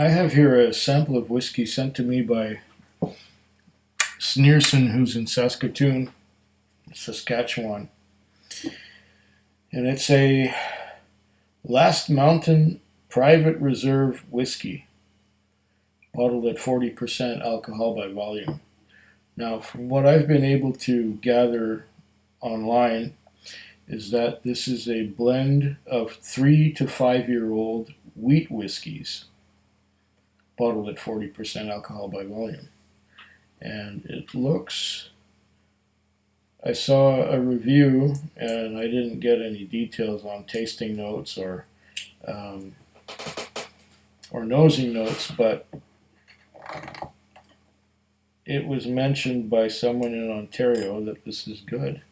I have here a sample of whiskey sent to me by Snearson, who's in Saskatoon, Saskatchewan. And it's a Last Mountain Private Reserve whiskey, bottled at 40% alcohol by volume. Now, from what I've been able to gather online, is that this is a blend of 3 to 5 year old wheat whiskeys, bottled at 40% alcohol by volume. And it looks, I saw a review and I didn't get any details on tasting notes or nosing notes, but it was mentioned by someone in Ontario that this is good.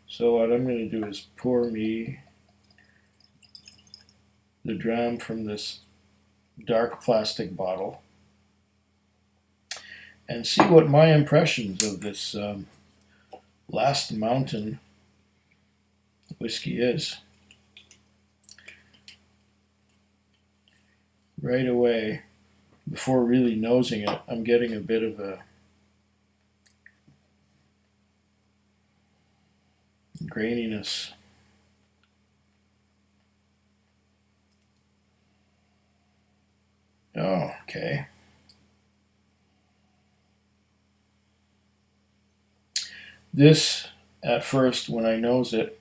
So what I'm going to do is pour me the dram from this dark plastic bottle and see what my impressions of this Last Mountain whiskey is. Right away, before really nosing it, I'm getting a bit of a graininess. Oh, okay. This, at first, when I nose it,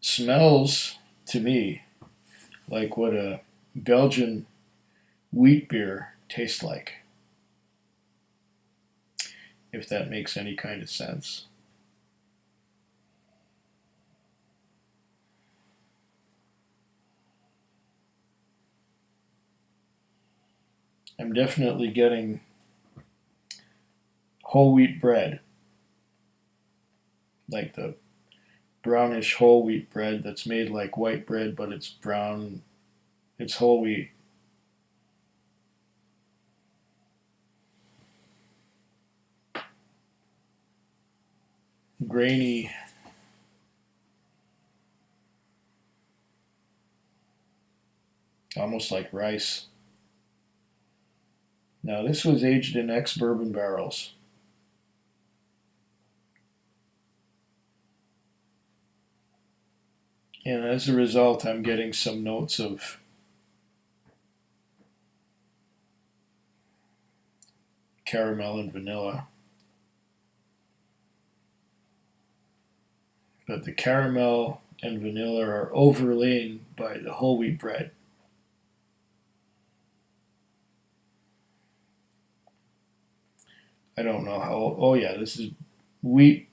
smells to me like what a Belgian wheat beer tastes like, if that makes any kind of sense. I'm definitely getting whole wheat bread, like the brownish whole wheat bread that's made like white bread, but it's brown, it's whole wheat. Grainy, almost like rice. Now this was aged in ex-bourbon barrels. And as a result, I'm getting some notes of caramel and vanilla. But the caramel and vanilla are overlain by the whole wheat bread. I don't know how, oh yeah, this is wheat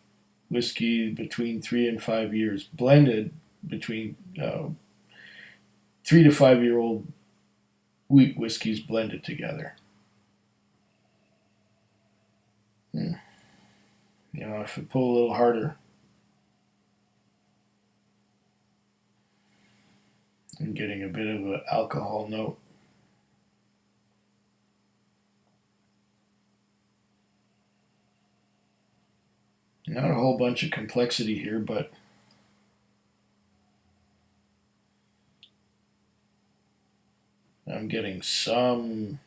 whiskey between 3 and 5 years, blended between 3 to 5 year old wheat whiskeys blended together. You know, if I pull a little harder, I'm getting a bit of an alcohol note. Not a whole bunch of complexity here, but I'm getting some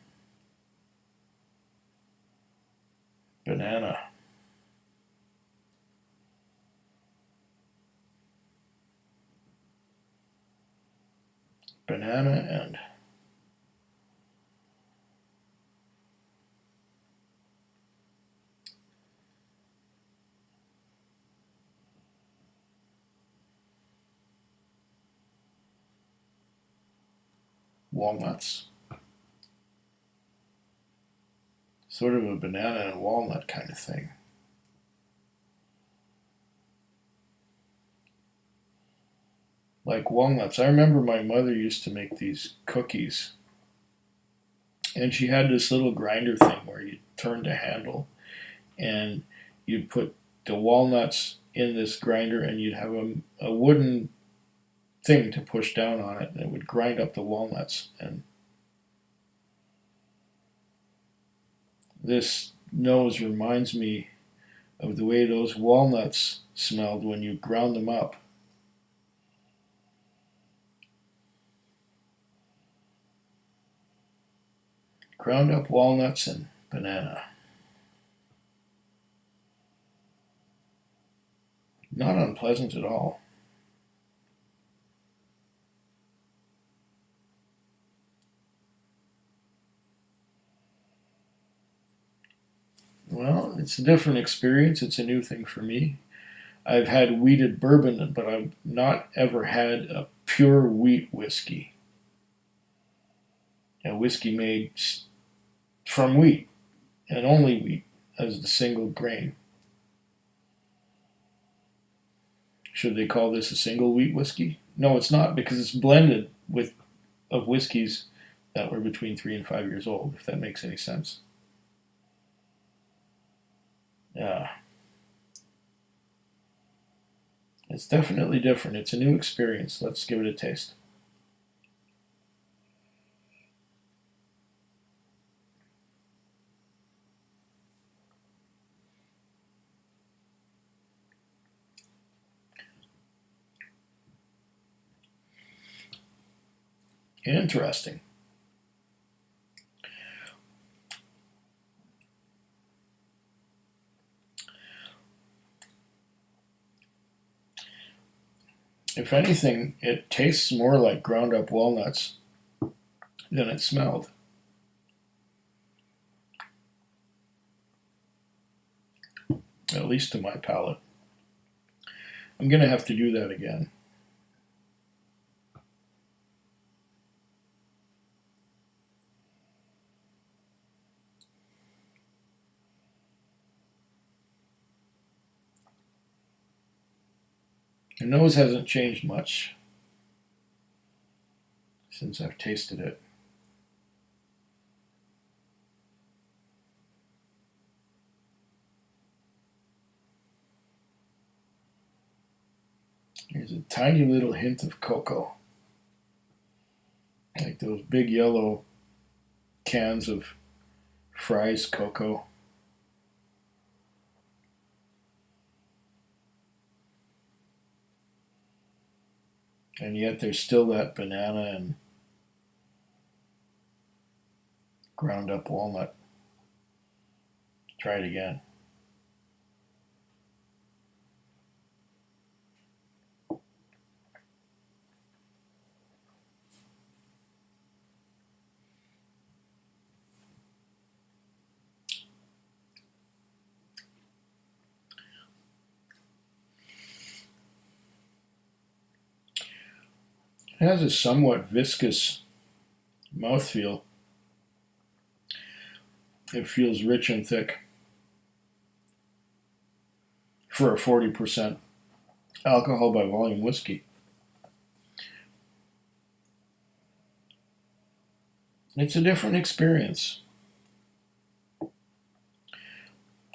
banana. Banana and walnuts. Sort of a banana and walnut kind of thing. Like walnuts. I remember my mother used to make these cookies, and she had this little grinder thing where you turned the handle and you'd put the walnuts in this grinder and you'd have a wooden thing to push down on it and it would grind up the walnuts. And this nose reminds me of the way those walnuts smelled when you ground them up. Ground up walnuts and banana. Not unpleasant at all. Well, it's a different experience. It's a new thing for me. I've had wheated bourbon, but I've not ever had a pure wheat whiskey. A whiskey made from wheat and only wheat as the single grain. Should they call this a single wheat whiskey? No, it's not, because it's blended with of whiskeys that were between 3 and 5 years old, if that makes any sense. Yeah. It's definitely different. It's a new experience. Let's give it a taste. Interesting. If anything, it tastes more like ground up walnuts than it smelled. At least to my palate. I'm going to have to do that again. The nose hasn't changed much since I've tasted it. There's a tiny little hint of cocoa, like those big yellow cans of Fry's cocoa. And yet there's still that banana and ground up walnut. Try it again. It has a somewhat viscous mouthfeel. It feels rich and thick for a 40% alcohol by volume whiskey. It's a different experience.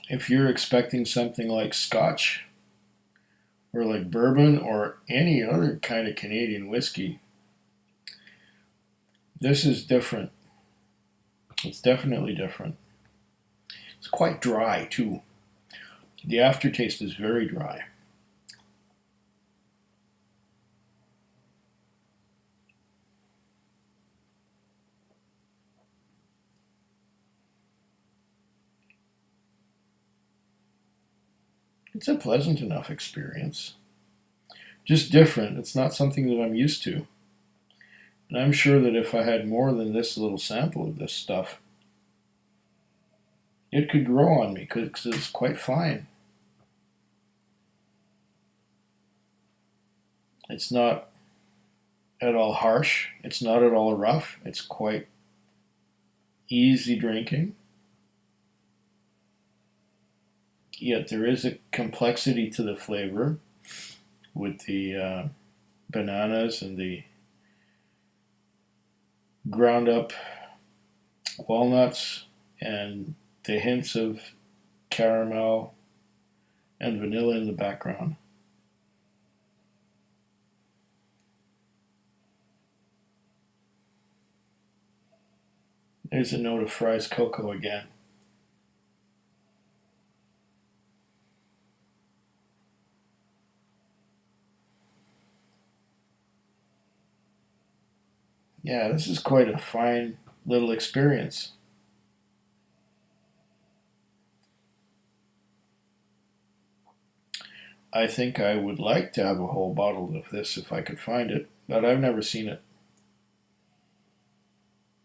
If you're expecting something like Scotch or like bourbon or any other kind of Canadian whiskey, this is different. It's definitely different. It's quite dry too. The aftertaste is very dry. It's a pleasant enough experience. Just different. It's not something that I'm used to. And I'm sure that if I had more than this little sample of this stuff, it could grow on me because it's quite fine. It's not at all harsh. It's not at all rough. It's quite easy drinking. Yet there is a complexity to the flavor with the bananas and the ground up walnuts and the hints of caramel and vanilla in the background. There's a note of Fry's cocoa again. Yeah, this is quite a fine little experience. I think I would like to have a whole bottle of this if I could find it, but I've never seen it.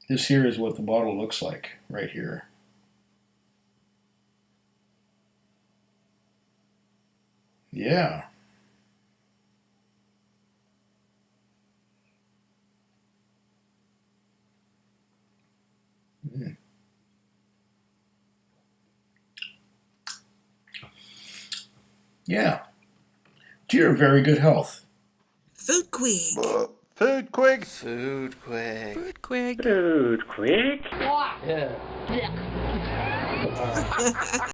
This here is what the bottle looks like, right here. Yeah. Mm. Yeah. To your very good health. Food Quig. Food Quig. Food Quig. Food Quig. Food quick. Yeah.